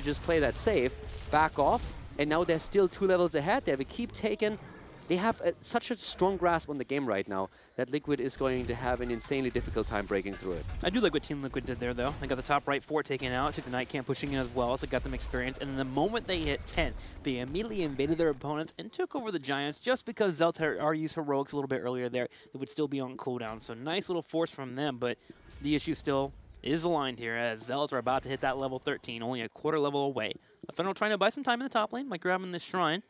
to just play that safe, back off, and now they're still 2 levels ahead. They have a keep taken. They have such a strong grasp on the game right now that Liquid is going to have an insanely difficult time breaking through it. I do like what Team Liquid did there, though. They got the top right fort taken out, took the Night Camp pushing in as well, so got them experience. And then the moment they hit 10, they immediately invaded their opponents and took over the Giants just because Zealots had already used Heroics a little bit earlier there. They would still be on cooldown. So nice little force from them, but the issue still is aligned here as Zealots are about to hit that level 13, only a quarter level away. Eternal trying to buy some time in the top lane by grabbing this shrine.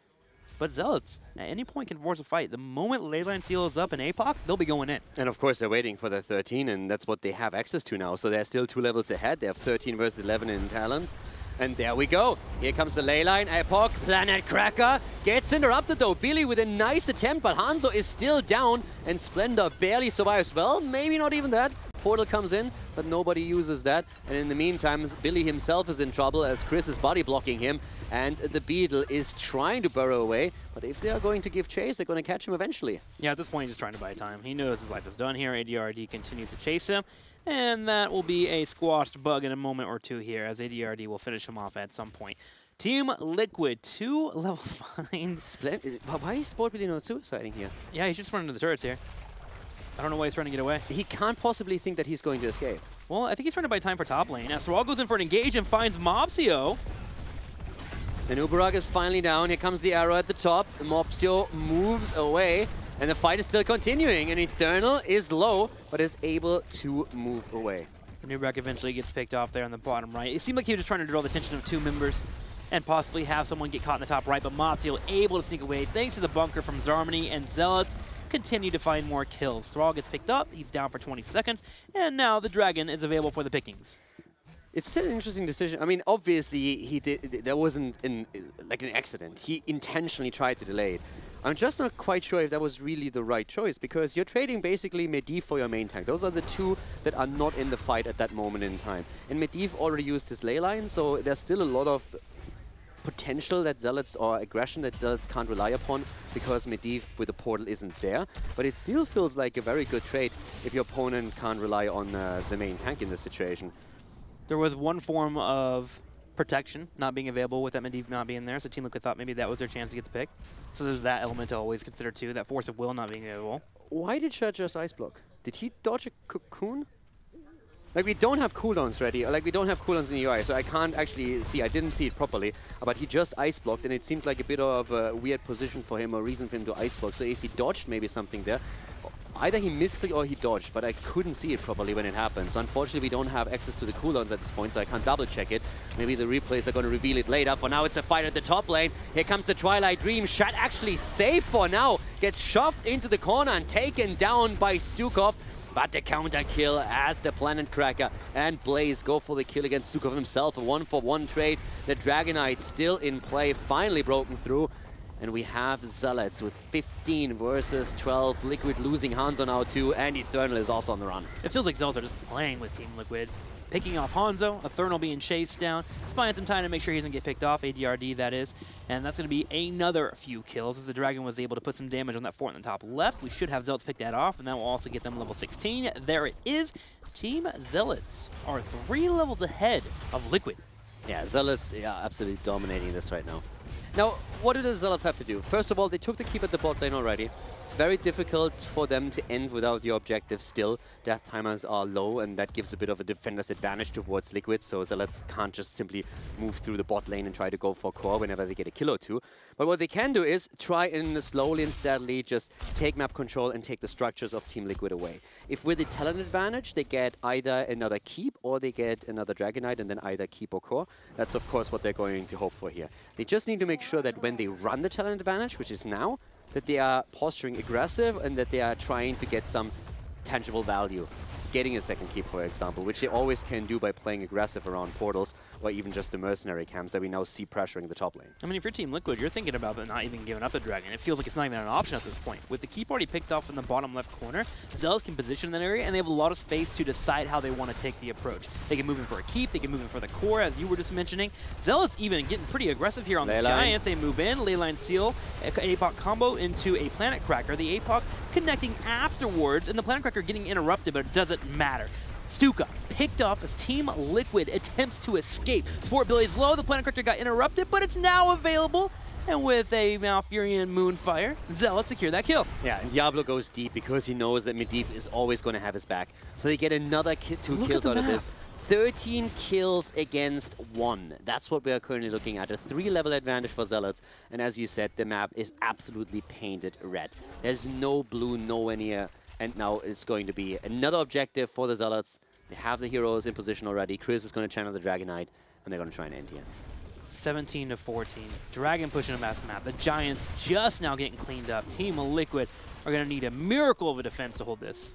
But Zealots, at any point, can force a fight. The moment Leyline Seal is up in APOC, they'll be going in. And of course, they're waiting for the 13, and that's what they have access to now. So they're still 2 levels ahead. They have 13 versus 11 in talent. And there we go. Here comes the Leyline. APOC, Planet Cracker gets interrupted though. Billy with a nice attempt, but Hanzo is still down, and Splendor barely survives. Well, maybe not even that. Portal comes in, but nobody uses that. And in the meantime, Billy himself is in trouble as Chris is body blocking him. And the Beetle is trying to burrow away. But if they are going to give chase, they're going to catch him eventually. Yeah, at this point, he's just trying to buy time. He knows his life is done here. ADRD continues to chase him. And that will be a squashed bug in a moment or two here, as ADRD will finish him off at some point. Team Liquid, 2 levels behind. Why is Sport Billy not suiciding here? Yeah, he's just running to the turrets here. I don't know why he's trying to get away. He can't possibly think that he's going to escape. Well, I think he's trying to buy time for top lane. As Thrall goes in for an engage and finds Mopsio. And Uberag is finally down. Here comes the arrow at the top. Mopsio moves away. And the fight is still continuing. And Eternal is low, but is able to move away. Uberag eventually gets picked off there on the bottom right. It seemed like he was just trying to draw the attention of 2 members and possibly have someone get caught in the top right. But Mopsio able to sneak away thanks to the bunker from Zarmony, and Zealots continue to find more kills. Thrall gets picked up, he's down for 20 seconds, and now the Dragon is available for the pickings. It's still an interesting decision. I mean, obviously, there wasn't like an accident. He intentionally tried to delay it. I'm just not quite sure if that was really the right choice, because you're trading basically Medivh for your main tank. Those are the 2 that are not in the fight at that moment in time. And Medivh already used his ley line, so there's still a lot of potential that Zealots, or aggression that Zealots can't rely upon, because Medivh with the portal isn't there. But it still feels like a very good trade if your opponent can't rely on the main tank in this situation. There was one form of protection not being available with that Medivh not being there, so Team Liquid thought maybe that was their chance to get the pick. So there's that element to always consider too, that force of will not being available. Why did Shad just ice block? Did he dodge a cocoon? Like, we don't have cooldowns ready, like we don't have cooldowns in the UI, so I can't actually see, I didn't see it properly, but he just ice blocked, and it seemed like a bit of a weird position for him, or reason for him to ice block. So if he dodged maybe something there, either he misclicked or he dodged, but I couldn't see it properly when it happened. So unfortunately, we don't have access to the cooldowns at this point, so I can't double check it. Maybe the replays are going to reveal it later. For now, it's a fight at the top lane. Here comes the Twilight Dream. Shad actually safe for now. Gets shoved into the corner and taken down by Stukov. But the counter kill as the Planet Cracker and Blaze go for the kill against Stukov himself. A 1-for-1 trade. The Dragonite still in play, finally broken through. And we have Zealots with 15 versus 12. Liquid losing Hanzo now too, and Eternal is also on the run. It feels like Zealots are just playing with Team Liquid. Picking off Hanzo, Eternal being chased down. Just buying some time to make sure he doesn't get picked off, ADRD that is. And that's going to be another few kills as the Dragon was able to put some damage on that fort in the top left. We should have Zealots pick that off, and that will also get them level 16. There it is. Team Zealots are 3 levels ahead of Liquid. Yeah, Zealots, yeah, absolutely dominating this right now. Now, what do the Zealots have to do? First of all, they took the keep at the bot lane already. It's very difficult for them to end without the objective still. Death timers are low, and that gives a bit of a defender's advantage towards Liquid, so Zealots can't just simply move through the bot lane and try to go for core whenever they get a kill or 2. But what they can do is try and slowly and steadily just take map control and take the structures of Team Liquid away. If with the talent advantage, they get either another keep or they get another Dragonite and then either keep or core, that's of course what they're going to hope for here. They just need to make sure that when they run the talent advantage, which is now, that they are posturing aggressive and that they are trying to get some tangible value. Getting a second keep, for example, which they always can do by playing aggressive around portals or even just the mercenary camps that we now see pressuring the top lane. I mean, if you're Team Liquid, you're thinking about not even giving up the Dragon. It feels like it's not even an option at this point. With the keep already picked off in the bottom left corner, Zealots can position in that area, and they have a lot of space to decide how they want to take the approach. They can move in for a keep, they can move in for the core, as you were just mentioning. Zealots even getting pretty aggressive here on the Giants. They move in, Leyline Seal, APOC combo into a Planet Cracker. The APOC connecting afterwards, and the Planet Cracker getting interrupted, but it doesn't matter. Stuka picked off as Team Liquid attempts to escape. Support ability is low, the planet corrector got interrupted, but it's now available. And with a Malfurion Moonfire, Zealots secure that kill. Yeah, and Diablo goes deep because he knows that Medivh is always going to have his back. So they get another 2 kills out of this. 13 kills against 1. That's what we are currently looking at. A 3-level advantage for Zealots. And as you said, the map is absolutely painted red. There's no blue nowhere near. And now it's going to be another objective for the Zealots. They have the heroes in position already. Chris is going to channel the Dragon Knight, and they're going to try and end here. 17 to 14. Dragon pushing a mass map. The Giants just now getting cleaned up. Team Liquid are going to need a miracle of a defense to hold this.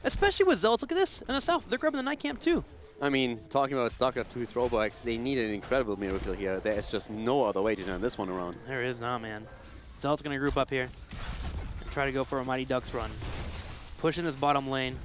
Especially with Zealots. Look at this. In the south, they're grabbing the Night Camp too. I mean, talking about StarCraft 2 throwbacks, they need an incredible miracle here. There is just no other way to turn this one around. There is not, man. Zealots going to group up here and try to go for a Mighty Ducks run. Pushing this bottom lane.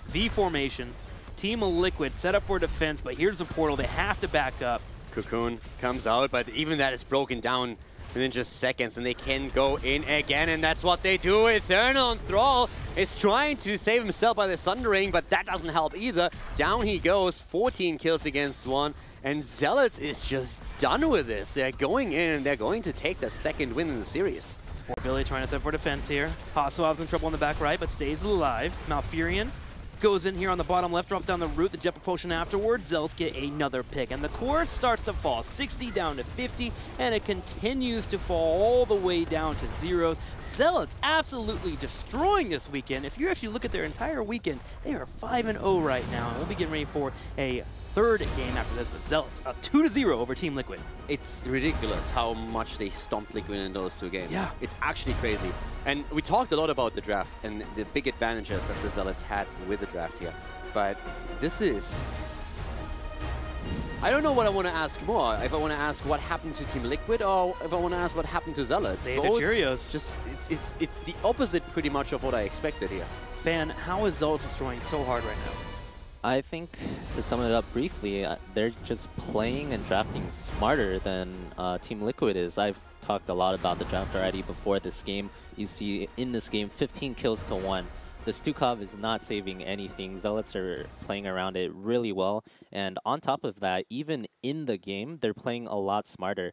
V formation. Team Liquid set up for defense, but here's the portal. They have to back up. Cocoon comes out, but even that is broken down within just seconds, and they can go in again, and that's what they do. Eternal Enthrall is trying to save himself by the Sundering, but that doesn't help either. Down he goes, 14 kills against 1, and Zealots is just done with this. They're going in, and they're going to take the second win in the series. Sport Billy trying to set for defense here. Hasselhoff's in trouble on the back right, but stays alive. Malfurion goes in here on the bottom left, drops down the root, the jet propulsion afterwards. Zealots get another pick, and the core starts to fall 60 down to 50, and it continues to fall all the way down to zeros. Zealots absolutely destroying this weekend. If you actually look at their entire weekend, they are 5-0 right now, and we'll be getting ready for a third game after this, but Zealots up 2-0 over Team Liquid. It's ridiculous how much they stomped Liquid in those 2 games. Yeah. It's actually crazy. And we talked a lot about the draft and the big advantages that the Zealots had with the draft here. But this is... I don't know what I want to ask more. If I want to ask what happened to Team Liquid, or if I want to ask what happened to Zealots. They ate the Cheerios. Just, it's the opposite pretty much of what I expected here. Fan, how is Zealots destroying so hard right now? I think, to sum it up briefly, they're just playing and drafting smarter than Team Liquid is. I've talked a lot about the draft already before this game. You see in this game 15 kills to 1. The Stukov is not saving anything. Zealots are playing around it really well. And on top of that, even in the game, they're playing a lot smarter.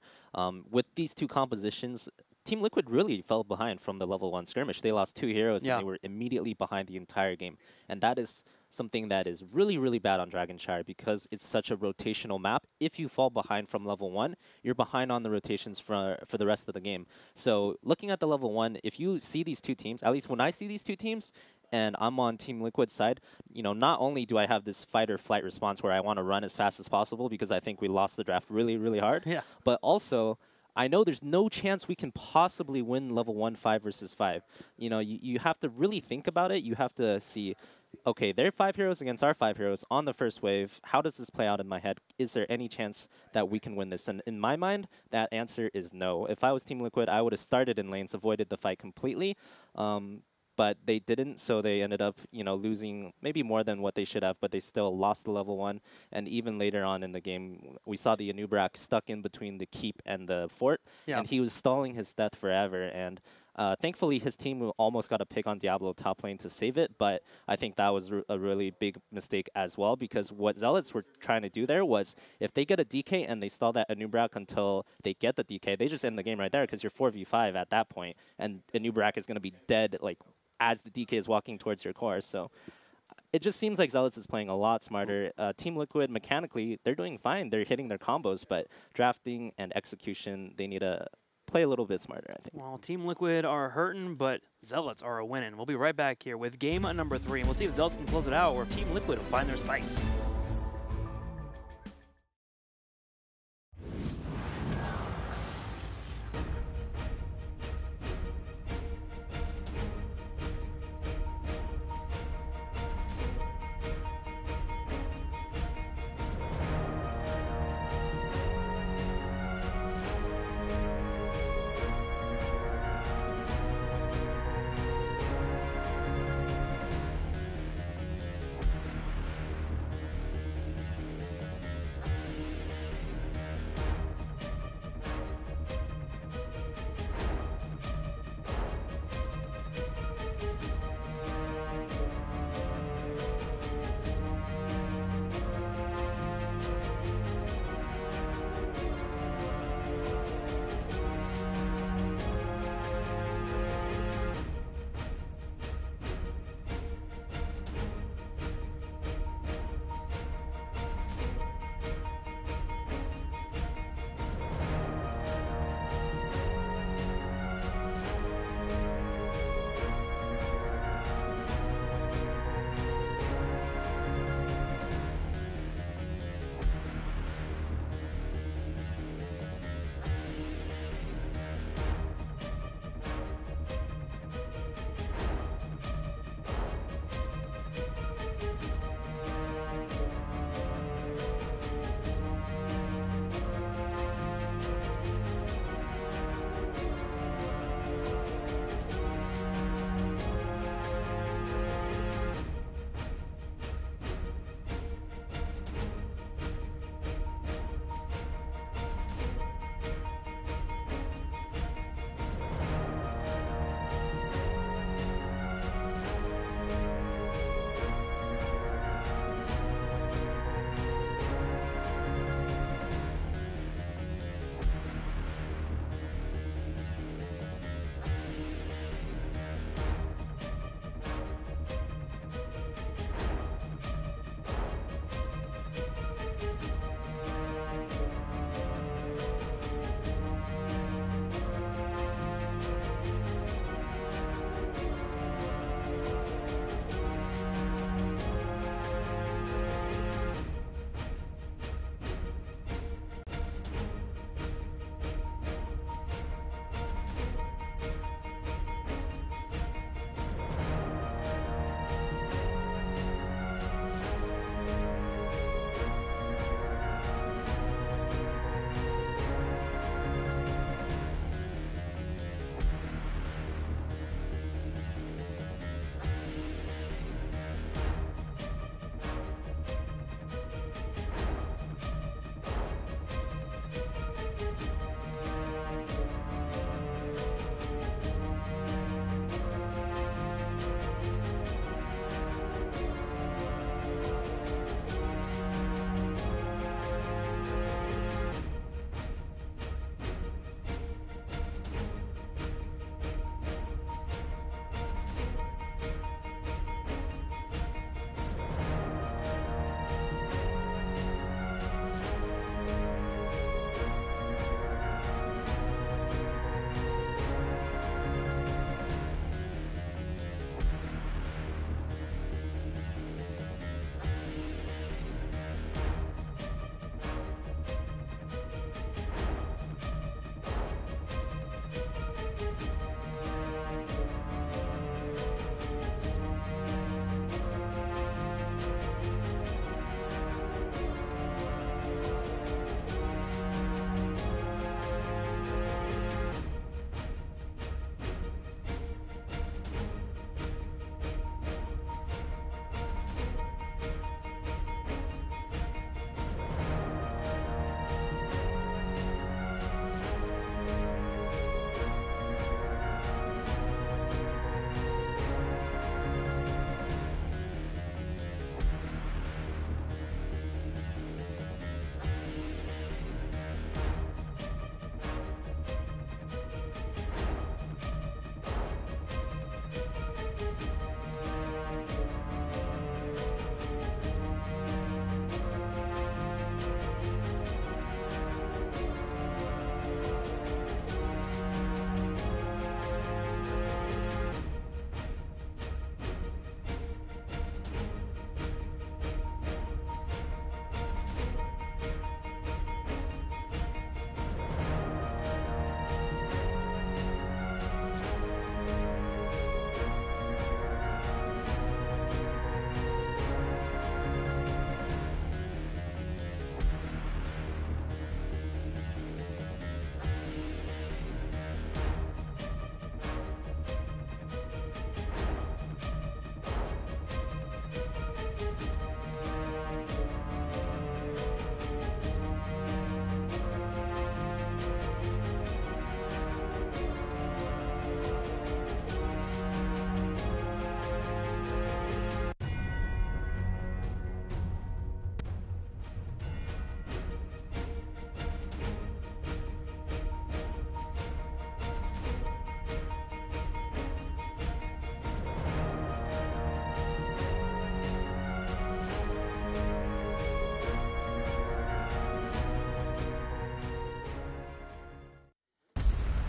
With these 2 compositions, Team Liquid really fell behind from the level 1 skirmish. They lost 2 heroes, and they were immediately behind the entire game. And that is something that is really, really bad on Dragonshire because it's such a rotational map. If you fall behind from level 1, you're behind on the rotations for the rest of the game. So looking at the level 1, if you see these 2 teams, at least when I see these 2 teams, and I'm on Team Liquid's side, you know, not only do I have this fight or flight response where I want to run as fast as possible because I think we lost the draft really, really hard, but also I know there's no chance we can possibly win level 1 5 versus 5. You know, you have to really think about it. You have to see, okay, they're 5 heroes against our 5 heroes on the first wave. How does this play out in my head? Is there any chance that we can win this? And in my mind, that answer is no. If I was Team Liquid, I would have started in lanes, avoided the fight completely. But they didn't, so they ended up, you know, losing maybe more than what they should have, but they still lost the level 1. And even later on in the game, we saw the Anubrak stuck in between the keep and the fort, and he was stalling his death forever. And thankfully, his team almost got a pick on Diablo top lane to save it, but I think that was a really big mistake as well, because what Zealots were trying to do there was, if they get a DK and they stall that Anubrak until they get the DK, they just end the game right there, because you're 4v5 at that point, and Anubrak is going to be dead, like, as the DK is walking towards your core. So it just seems like Zealots is playing a lot smarter. Team Liquid, mechanically, they're doing fine. They're hitting their combos, but drafting and execution, they need to play a little bit smarter, I think. Well, Team Liquid are hurting, but Zealots are a winning. We'll be right back here with game number 3, and we'll see if Zealots can close it out or if Team Liquid will find their spice.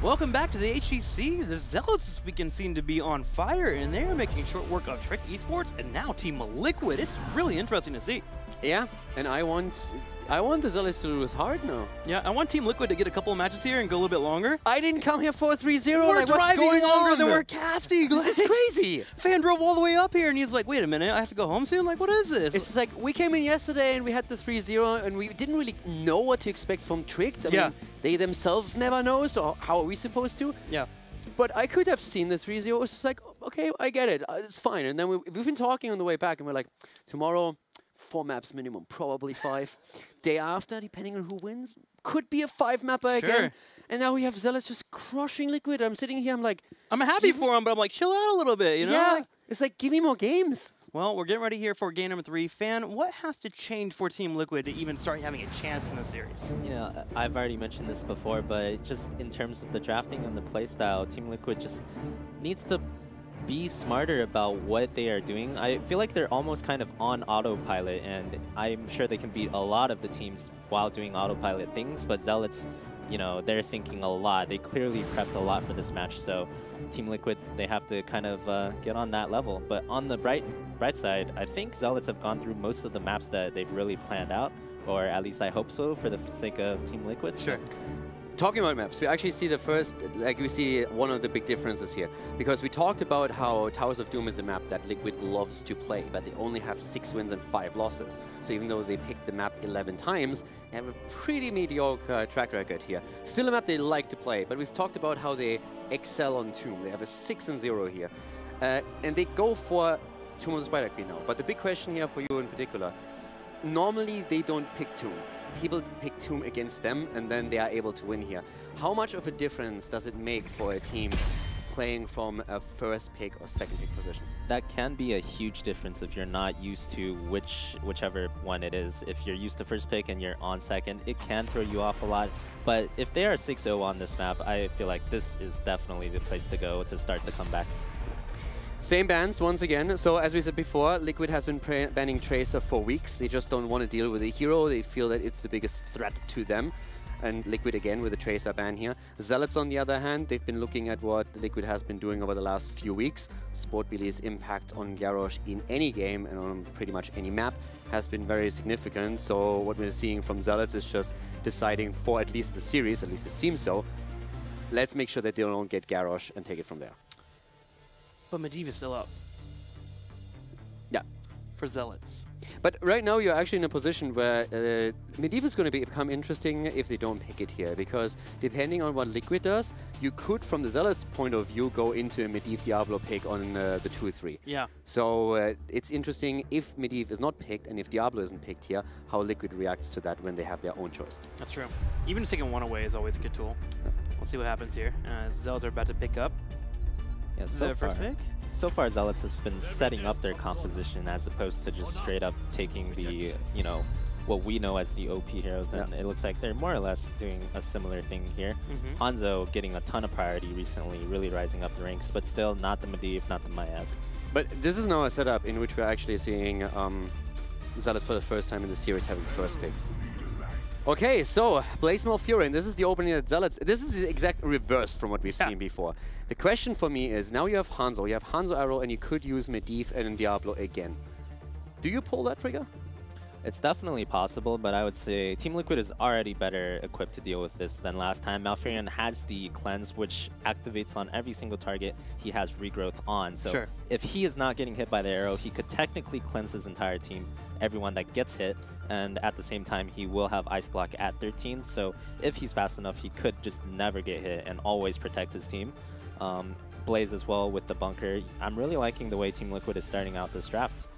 Welcome back to the HGC. The Zealots this weekend seem to be on fire, and they're making short work of Trick Esports and now Team Liquid. It's really interesting to see. Yeah, and I want the Zealots to lose hard now. Yeah, I want Team Liquid to get a couple of matches here and go a little bit longer. I didn't come here for a 3-0. We're like, what's driving going longer on? than we're casting. This is crazy. Fan drove all the way up here, and he's like, wait a minute, I have to go home soon? Like, what is this? It's like, we came in yesterday and we had the 3-0, and we didn't really know what to expect from Tricked. I mean, they themselves never know, so how are we supposed to? Yeah. But I could have seen the 3-0. It was just like, okay, I get it. It's fine. And then we've been talking on the way back, and we're like, tomorrow, 4 maps minimum, probably 5. Day after, depending on who wins, could be a 5-mapper again. And now we have Zealots just crushing Liquid. I'm sitting here, I'm like... I'm happy for him, but I'm like, chill out a little bit, you know? Yeah, like, it's like, give me more games. Well, we're getting ready here for game number 3. Fan, what has to change for Team Liquid to even start having a chance in the series? You know, I've already mentioned this before, but just in terms of the drafting and the playstyle, Team Liquid just needs to be smarter about what they are doing. I feel like they're almost kind of on autopilot, and I'm sure they can beat a lot of the teams while doing autopilot things, but Zealots, you know, they're thinking a lot. They clearly prepped a lot for this match, so Team Liquid, they have to kind of get on that level. But on the bright side, I think Zealots have gone through most of the maps that they've really planned out, or at least I hope so, for the sake of Team Liquid. Sure. Talking about maps, we actually see the first, like we see one of the big differences here. Because we talked about how Towers of Doom is a map that Liquid loves to play, but they only have 6 wins and 5 losses. So even though they picked the map 11 times, they have a pretty mediocre track record here. Still a map they like to play, but we've talked about how they excel on Tomb. They have a 6-0 here. And they go for Tomb of the Spider Queen now. But the big question here for you in particular, normally they don't pick Tomb. People pick Tomb against them, and then they are able to win here. How much of a difference does it make for a team playing from a first pick or second pick position? That can be a huge difference if you're not used to whichever one it is. If you're used to first pick and you're on second, it can throw you off a lot. But if they are 6-0 on this map, I feel like this is definitely the place to go to start the comeback. Same bans once again. So as we said before, Liquid has been banning Tracer for weeks. They just don't want to deal with a hero. They feel that it's the biggest threat to them. And Liquid again with a Tracer ban here. Zealots on the other hand, they've been looking at what Liquid has been doing over the last few weeks. Sportbilly's impact on Garrosh in any game and on pretty much any map has been very significant. So what we're seeing from Zealots is just deciding for at least the series, at least it seems so, let's make sure that they don't get Garrosh and take it from there. But Medivh is still up. Yeah. For Zealots. But right now you're actually in a position where Medivh is going to become interesting if they don't pick it here, because depending on what Liquid does, you could, from the Zealots' point of view, go into a Medivh Diablo pick on the 2-3. Yeah. So it's interesting if Medivh is not picked and if Diablo isn't picked here, how Liquid reacts to that when they have their own choice. That's true. Even taking one away is always a good tool. Yeah. We'll see what happens here. Zealots are about to pick up. Yeah, so far Zealots has been setting up their composition as opposed to just straight up taking the, you know, what we know as the OP heroes, and it looks like they're more or less doing a similar thing here. Hanzo getting a ton of priority recently, really rising up the ranks, but still not the Medivh, not the Maiev. But this is now a setup in which we're actually seeing Zealots for the first time in the series having first pick. Okay, so Blaze Fury, and this is the opening at Zealots. This is the exact reverse from what we've seen before. The question for me is, now you have Hanzo Arrow, and you could use Medivh and Diablo again. Do you pull that trigger? It's definitely possible, but I would say Team Liquid is already better equipped to deal with this than last time. Malfurion has the cleanse, which activates on every single target he has regrowth on. So if he is not getting hit by the arrow, he could technically cleanse his entire team, everyone that gets hit, and at the same time he will have Ice Block at 13. So if he's fast enough, he could just never get hit and always protect his team. Blaze as well with the bunker. I'm really liking the way Team Liquid is starting out this draft.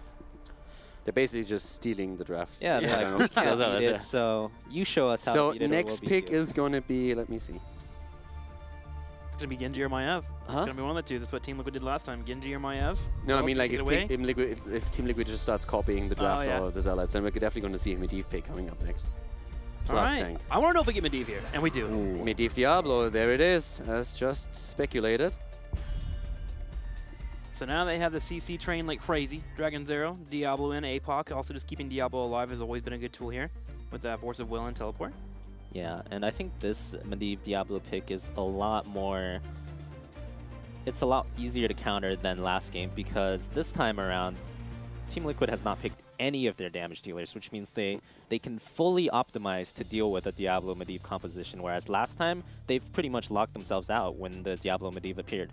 They're basically just stealing the draft. Yeah, they're like, we can't beat it, so you show us how to beat it. So next pick is going to be, let me see. It's going to be Genji or Maiev. It's going to be one of the two. That's what Team Liquid did last time. Genji or Maiev. No, I mean, like, if Team Liquid just starts copying the draft of the Zealots, then we're definitely going to see a Medivh pick coming up next. Plus tank. I want to know if we get Medivh here, and we do. Ooh. Medivh Diablo, there it is, as just speculated. So now they have the CC train like crazy. Dragon Zero, Diablo in, APOC. Also just keeping Diablo alive has always been a good tool here with Force of Will and Teleport. Yeah, and I think this Medivh Diablo pick is a lot more... It's a lot easier to counter than last game because this time around, Team Liquid has not picked any of their damage dealers, which means they can fully optimize to deal with a Diablo Medivh composition, whereas last time, they've pretty much locked themselves out when the Diablo Medivh appeared.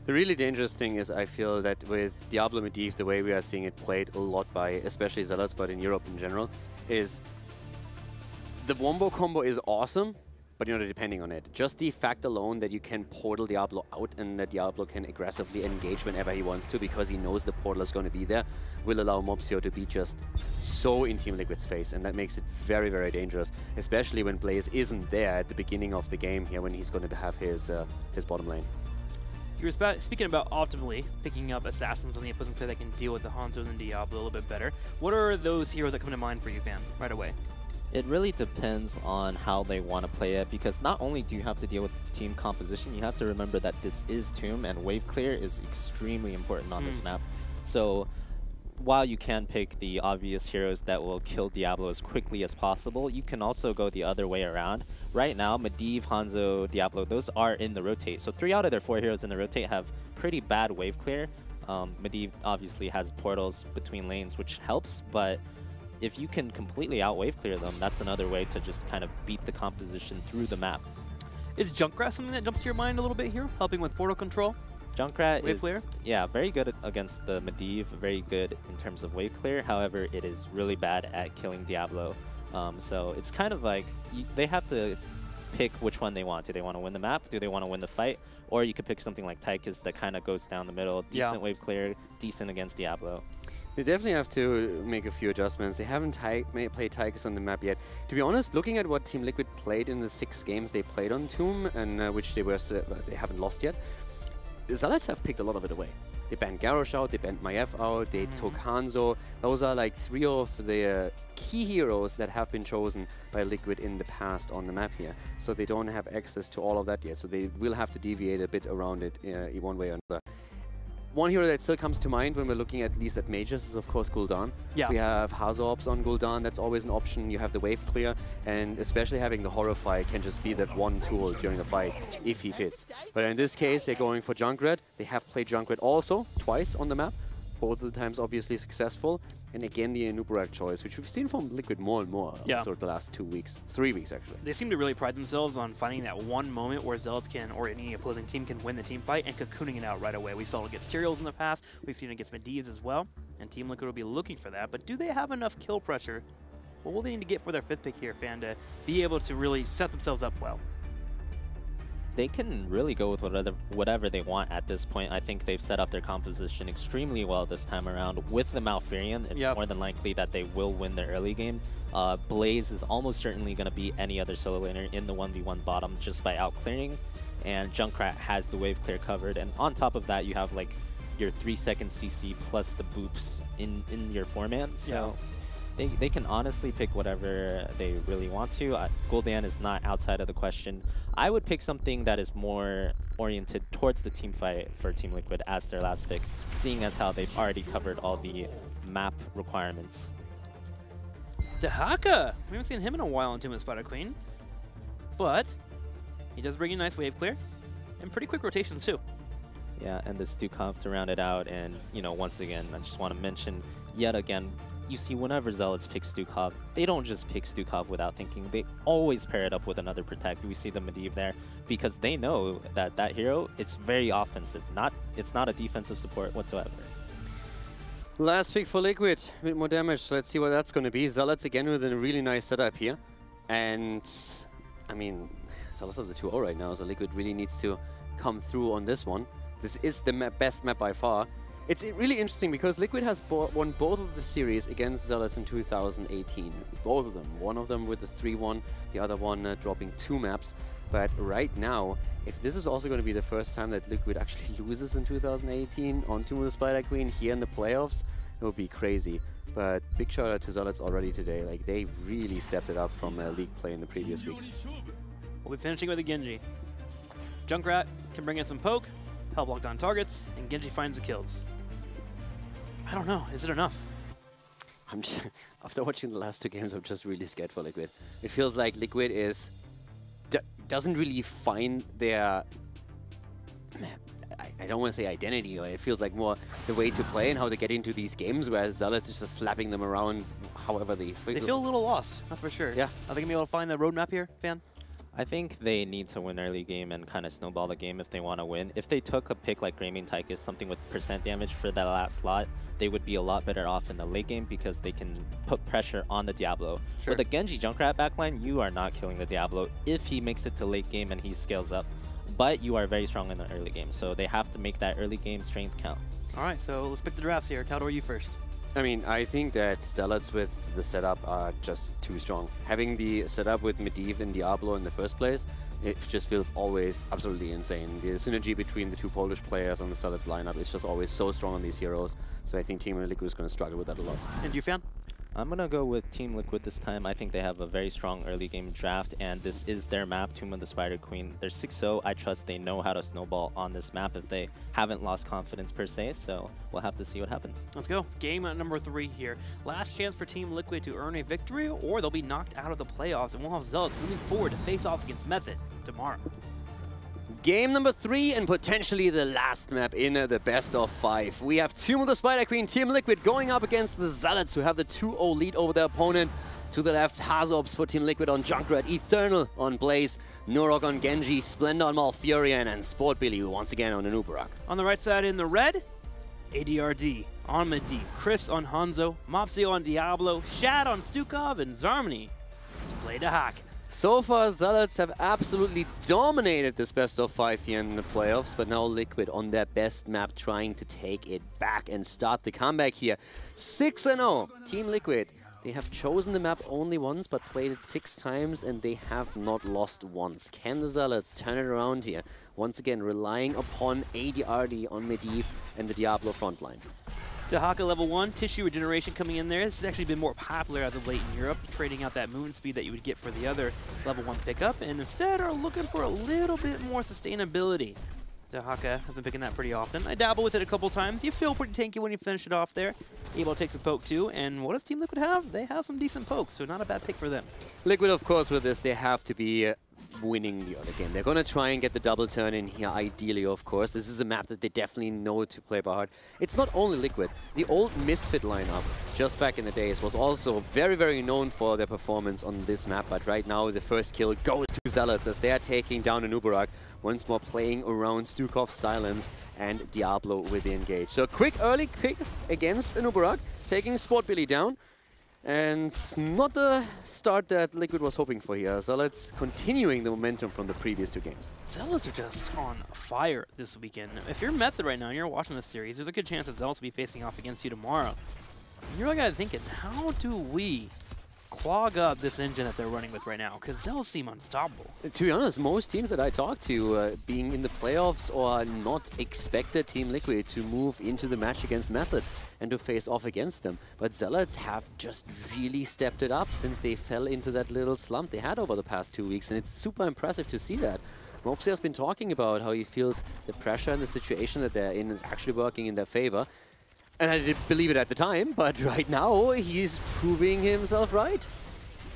The really dangerous thing is I feel that with Diablo Medivh, the way we are seeing it played a lot by especially Zealots, but in Europe in general, is the wombo combo is awesome, but you're not depending on it. Just the fact alone that you can portal Diablo out and that Diablo can aggressively engage whenever he wants to because he knows the portal is going to be there will allow Mobsio to be just so in Team Liquid's face, and that makes it very, very dangerous, especially when Blaze isn't there at the beginning of the game here when he's going to have his bottom lane. You were speaking about optimally picking up assassins on the opposing side that can deal with the Hanzo and the Diablo a little bit better. What are those heroes that come to mind for you, Van, right away? It really depends on how they want to play it, because not only do you have to deal with team composition, you have to remember that this is Tomb, and wave clear is extremely important on this map. So while you can pick the obvious heroes that will kill Diablo as quickly as possible, you can also go the other way around. Right now, Medivh, Hanzo, Diablo, those are in the rotate. So 3 out of their 4 heroes in the rotate have pretty bad wave clear. Medivh obviously has portals between lanes, which helps, but if you can completely out-wave clear them, that's another way to just kind of beat the composition through the map. Is Junkrat something that jumps to your mind a little bit here, helping with portal control? Junkrat wave is, clear? Yeah, very good against the Medivh, very good in terms of wave clear. However, it is really bad at killing Diablo. So it's kind of like, they have to pick which one they want. Do they want to win the map? Do they want to win the fight? Or you could pick something like Tychus that kind of goes down the middle, decent wave clear, decent against Diablo. They definitely have to make a few adjustments. They haven't played Tychus on the map yet. To be honest, looking at what Team Liquid played in the 6 games they played on Tomb, and which they haven't lost yet, Zealots have picked a lot of it away. They banned Garrosh out, they banned Maiev out, they took Hanzo. Those are like 3 of the key heroes that have been chosen by Liquid in the past on the map here. So they don't have access to all of that yet. So they will have to deviate a bit around it one way or another. One hero that still comes to mind when we're looking at least at mages is of course Gul'dan. Yeah. We have Hazorbs on Gul'dan, that's always an option. You have the wave clear, and especially having the Horrify can just be that one tool during the fight if he fits. But in this case, they're going for Junkrat. They have played Junkrat also twice on the map, both of the times obviously successful. And again, the Anubarak choice, which we've seen from Liquid more and more sort of the last 2 weeks, 3 weeks actually. They seem to really pride themselves on finding that one moment where Zealots can, or any opposing team can win the team fight and cocooning it out right away. We saw it against Tyraels in the past, we've seen it against Medivh as well, and Team Liquid will be looking for that. But do they have enough kill pressure? What will they need to get for their 5th pick here, Fan, to be able to really set themselves up well? They can really go with whatever they want at this point. I think they've set up their composition extremely well this time around. With the Malfurion, it's more than likely that they will win the early game. Blaze is almost certainly going to beat any other solo laner in the 1v1 bottom just by out-clearing, and Junkrat has the wave clear covered. And on top of that, you have like your 3-second CC plus the boops in your 4-man. So they can honestly pick whatever they really want to. Gul'dan is not outside of the question. I would pick something that is more oriented towards the team fight for Team Liquid as their last pick, seeing as how they've already covered all the map requirements. Dehaka! We haven't seen him in a while on Tomb of Spider Queen, but he does bring a nice wave clear and pretty quick rotations too. Yeah, and the Stukov to round it out, and you know, once again, I just want to mention yet again, you see whenever Zealots pick Stukov, they don't just pick Stukov without thinking. They always pair it up with another Protect. We see the Medivh there because they know that that hero, it's very offensive. It's not a defensive support whatsoever. Last pick for Liquid, a bit more damage. So let's see what that's going to be. Zealots again with a really nice setup here. And, I mean, Zealots have the 2-0 right now, so Liquid really needs to come through on this one. This is the best map by far. It's really interesting because Liquid has won both of the series against Zealots in 2018. Both of them. One of them with the 3-1, the other one dropping 2 maps. But right now, if this is also going to be the first time that Liquid actually loses in 2018 on Tomb of the Spider Queen here in the playoffs, it would be crazy. But big shout out to Zealots already today. Like, they really stepped it up from league play in the previous weeks. We'll be finishing with a Genji. Junkrat can bring in some poke, help lock down targets, and Genji finds the kills. I don't know. Is it enough? After watching the last 2 games, I'm just really scared for Liquid. It feels like Liquid is doesn't really find their... I don't want to say identity, but it feels like more the way to play and how to get into these games, whereas Zealots is just slapping them around however they feel. They feel a little lost, that's for sure. Yeah. Are they going to be able to find the roadmap here, Fan? I think they need to win early game and kind of snowball the game if they want to win. If they took a pick like Graming Tychus, something with percent damage for that last slot, they would be a lot better off in the late game because they can put pressure on the Diablo. Sure. With a Genji Junkrat backline, you are not killing the Diablo if he makes it to late game and he scales up. But you are very strong in the early game, so they have to make that early game strength count. All right, so let's pick the drafts here. Caldor, you first. I mean, I think that Zealots with the setup are just too strong. Having the setup with Medivh and Diablo in the first place, it just feels always absolutely insane. The synergy between the two Polish players on the Zealots lineup is just always so strong on these heroes. So I think Team Liquid is going to struggle with that a lot. And you, Fan? I'm going to go with Team Liquid this time. I think they have a very strong early game draft, and this is their map, Tomb of the Spider Queen. They're 6-0. I trust they know how to snowball on this map if they haven't lost confidence per se, so we'll have to see what happens. Let's go. Game number 3 here. Last chance for Team Liquid to earn a victory, or they'll be knocked out of the playoffs, and we'll have Zealots moving forward to face off against Method tomorrow. Game number 3 and potentially the last map in the best of 5. We have Tomb of the Spider Queen, Team Liquid going up against the Zealots who have the 2-0 lead over their opponent. To the left, Hazobs for Team Liquid on Junkrat, Eternal on Blaze, Nurok on Genji, Splendor on Malfurion, and Sport Billy once again on Anubarak. On the right side in the red, ADRD on Medivh, Chris on Hanzo, Mopsio on Diablo, Shad on Stukov, and Zarmany to play Dahak. So far, Zealots have absolutely dominated this best of 5 here in the playoffs, but now Liquid on their best map trying to take it back and start the comeback here. 6-0, Team Liquid. They have chosen the map only once, but played it 6 times, and they have not lost once. Can the Zealots turn it around here? Once again, relying upon ADRD on Medivh and the Diablo frontline. Dahaka level 1, tissue regeneration coming in there. This has actually been more popular as of late in Europe, trading out that movement speed that you would get for the other level 1 pickup, and instead are looking for a little bit more sustainability. Dahaka has been picking that pretty often. I dabble with it a couple times. You feel pretty tanky when you finish it off there. Able to take some poke too, and what does Team Liquid have? They have some decent pokes, so not a bad pick for them. Liquid, of course, with this, they have to be winning the other game. They're going to try and get the double turn in here, ideally, of course. This is a map that they definitely know to play by heart. It's not only Liquid. The old Misfit lineup, just back in the days, was also very, very known for their performance on this map. But right now, the first kill goes to Zealots as they are taking down Anubarak, once more playing around Stukov's silence and Diablo with the engage. So a quick early pick against Anubarak, taking Sport Billy down. And not the start that Liquid was hoping for here. Zealots continuing the momentum from the previous 2 games. Zealots are just on fire this weekend. If you're Method right now and you're watching this series, there's a good chance that Zealots will be facing off against you tomorrow. You really got to think, how do we clog up this engine that they're running with right now? Because Zealots seem unstoppable. To be honest, most teams that I talk to, being in the playoffs or not, expected Team Liquid to move into the match against Method and to face off against them. But Zealots have just really stepped it up since they fell into that little slump they had over the past 2 weeks, and it's super impressive to see that. Mopsy has been talking about how he feels the pressure and the situation that they're in is actually working in their favor. And I didn't believe it at the time, but right now he's proving himself right.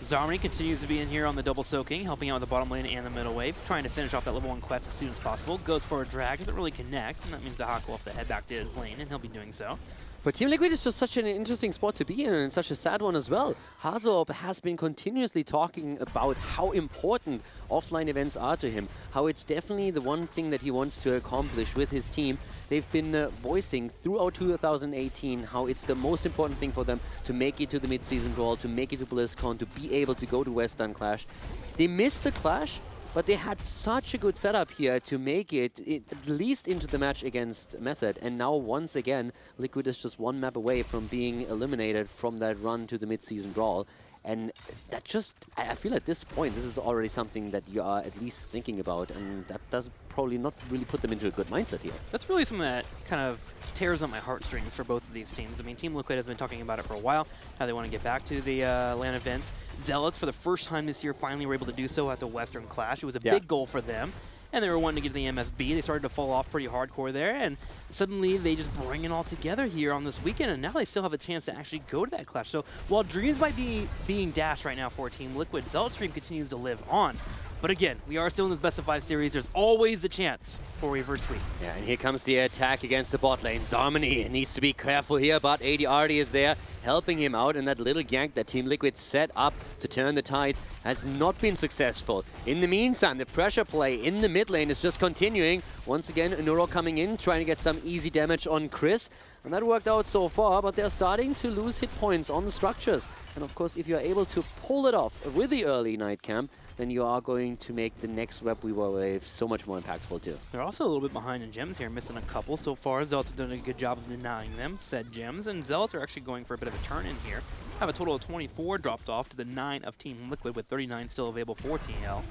Zarmany continues to be in here on the double soaking, helping out with the bottom lane and the middle wave, trying to finish off that level 1 quest as soon as possible. Goes for a drag, doesn't really connect, and that means Dahak will have to head back to his lane, and he'll be doing so. But Team Liquid is just such an interesting spot to be in, and such a sad one as well. Hazob has been continuously talking about how important offline events are to him, how it's definitely the one thing that he wants to accomplish with his team. They've been voicing throughout 2018 how it's the most important thing for them to make it to the mid-season brawl, to make it to BlizzCon, to be able to go to Western Clash. They missed the Clash, but they had such a good setup here to make it at least into the match against Method. And now, once again, Liquid is just 1 map away from being eliminated from that run to the mid-season brawl. And that just, I feel at this point, this is already something that you are at least thinking about. And that does probably not really put them into a good mindset here. That's really something that kind of tears on my heartstrings for both of these teams. I mean, Team Liquid has been talking about it for a while, how they want to get back to the LAN events. Zealots, for the first time this year, finally were able to do so at the Western Clash. It was a big goal for them, and they were wanting to get to the MSB. They started to fall off pretty hardcore there, and suddenly they just bring it all together here on this weekend, and now they still have a chance to actually go to that Clash. So while dreams might be being dashed right now for Team Liquid, Zealots' dream continues to live on. But again, we are still in this best-of-5 series. There's always the chance for a reverse sweep. Yeah, and here comes the attack against the bot lane. Zarmany needs to be careful here, but AD is there, helping him out, and that little gank that Team Liquid set up to turn the tide has not been successful. In the meantime, the pressure play in the mid lane is just continuing. Once again, Nuro coming in, trying to get some easy damage on Chris. And that worked out so far, but they're starting to lose hit points on the structures. And of course, if you're able to pull it off with the early night camp, then you are going to make the next Web Weaver wave so much more impactful too. They're also a little bit behind in gems here, missing a couple so far. Zealots have done a good job of denying them said gems, and Zealots are actually going for a bit of a turn in here. Have a total of 24 dropped off to the 9 of Team Liquid, with 39 still available for TL.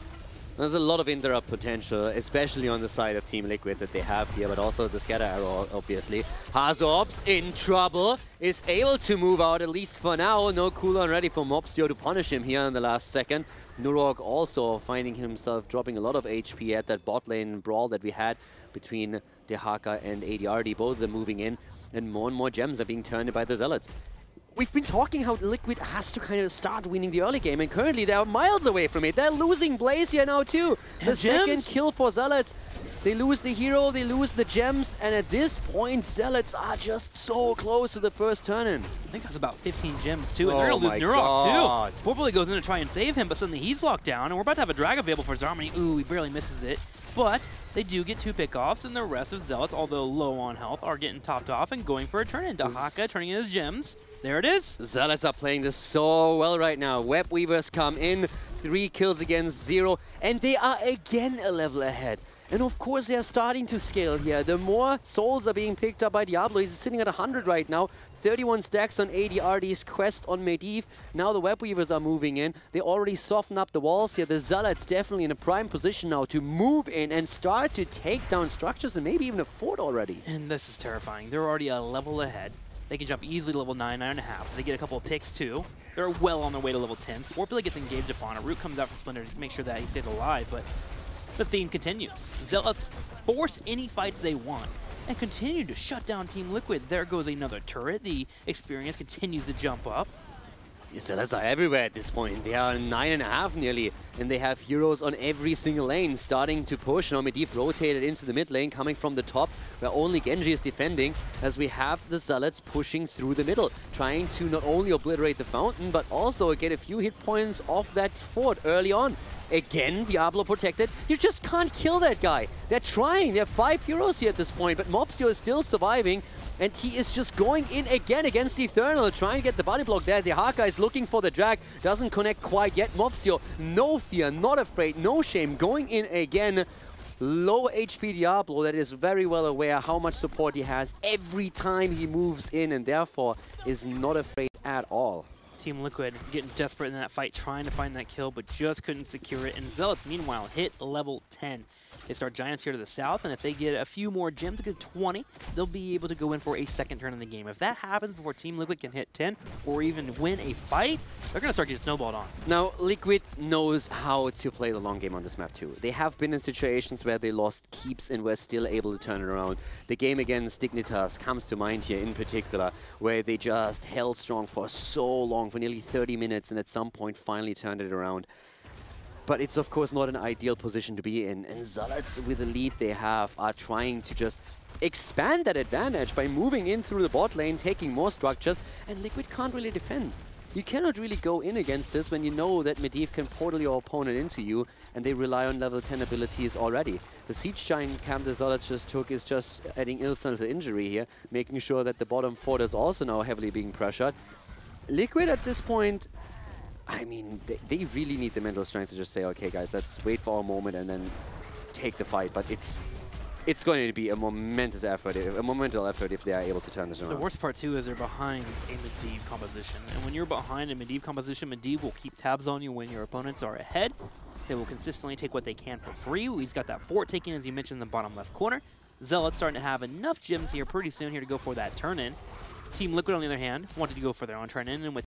There's a lot of interrupt potential, especially on the side of Team Liquid that they have here, but also the scatter arrow, obviously. Hazorps in trouble, is able to move out, at least for now. No cooldown ready for Mobstio to punish him here in the last second. Nurok also finding himself dropping a lot of HP at that bot lane brawl that we had between Dehaka and ADRD, both of them moving in, and more gems are being turned by the Zealots. We've been talking how Liquid has to kind of start winning the early game, and currently they are miles away from it. They're losing Blaze here now too. The second kill for Zealots. They lose the hero, they lose the gems, and at this point, Zealots are just so close to the first turn-in. I think that's about 15 gems too, and they're going to lose Nurok too. Sportbully goes in to try and save him, but suddenly he's locked down, and we're about to have a drag available for Zarmany. Ooh, he barely misses it. But they do get 2 pickoffs, and the rest of Zealots, although low on health, are getting topped off and going for a turn-in. Dehaka turning in his gems. There it is. Zealots are playing this so well right now. Web Weavers come in, 3 kills against 0, and they are again a level ahead. And of course, they are starting to scale here. The more souls are being picked up by Diablo. He's sitting at 100 right now. 31 stacks on ADRD's quest on Medivh. Now the Web Weavers are moving in. They already soften up the walls here. The Zealots definitely in a prime position now to move in and start to take down structures and maybe even a fort already. And this is terrifying. They're already a level ahead. They can jump easily to level 9, 9.5. They get a couple of picks too. They're well on their way to level 10. Sportbully gets engaged upon. A root comes out from Splinter to make sure that he stays alive, but the theme continues. Zealots force any fights they want and continue to shut down Team Liquid. There goes another turret. The experience continues to jump up. The Zealots are everywhere at this point. They are 9.5 nearly, and they have heroes on every single lane starting to push. Now Medivh rotated into the mid lane, coming from the top, where only Genji is defending, as we have the Zealots pushing through the middle, trying to not only obliterate the fountain, but also get a few hit points off that fort early on. Again, Diablo protected. You just can't kill that guy. They're trying. There are 5 heroes here at this point, but Mobstio is still surviving. And he is just going in again against Eternal, trying to get the body block there. The Haka is looking for the drag, doesn't connect quite yet. Mobstio, no fear, not afraid, no shame, going in again. Low HP Diablo that is very well aware how much support he has every time he moves in, and therefore is not afraid at all. Team Liquid getting desperate in that fight, trying to find that kill, but just couldn't secure it. And Zealots, meanwhile, hit level 10. They start Giants here to the south, and if they get a few more gems, to get 20, they'll be able to go in for a second turn in the game. If that happens before Team Liquid can hit 10 or even win a fight, they're going to start getting snowballed on. Now, Liquid knows how to play the long game on this map too. They have been in situations where they lost keeps and were still able to turn it around. The game against Dignitas comes to mind here in particular, where they just held strong for so long, for nearly 30 minutes, and at some point finally turned it around. But it's of course not an ideal position to be in, and Zealots, with the lead they have, are trying to just expand that advantage by moving in through the bot lane, taking more structures, and Liquid can't really defend. You cannot really go in against this when you know that Medivh can portal your opponent into you, and they rely on level 10 abilities already. The Siege Giant camp the Zealots just took is just adding insult to injury here, making sure that the bottom fort is also now heavily being pressured. Liquid at this point, I mean, they really need the mental strength to just say, okay guys, let's wait for our moment and then take the fight. But it's going to be a momentous effort, a monumental effort if they are able to turn this around. The worst part too is they're behind a Medivh composition. And when you're behind a Medivh composition, Medivh will keep tabs on you when your opponents are ahead. They will consistently take what they can for free. We've got that fort taken, as you mentioned, in the bottom left corner. Zealots starting to have enough gems here pretty soon here to go for that turn-in. Team Liquid, on the other hand, wanted to go for their own turn-in, and with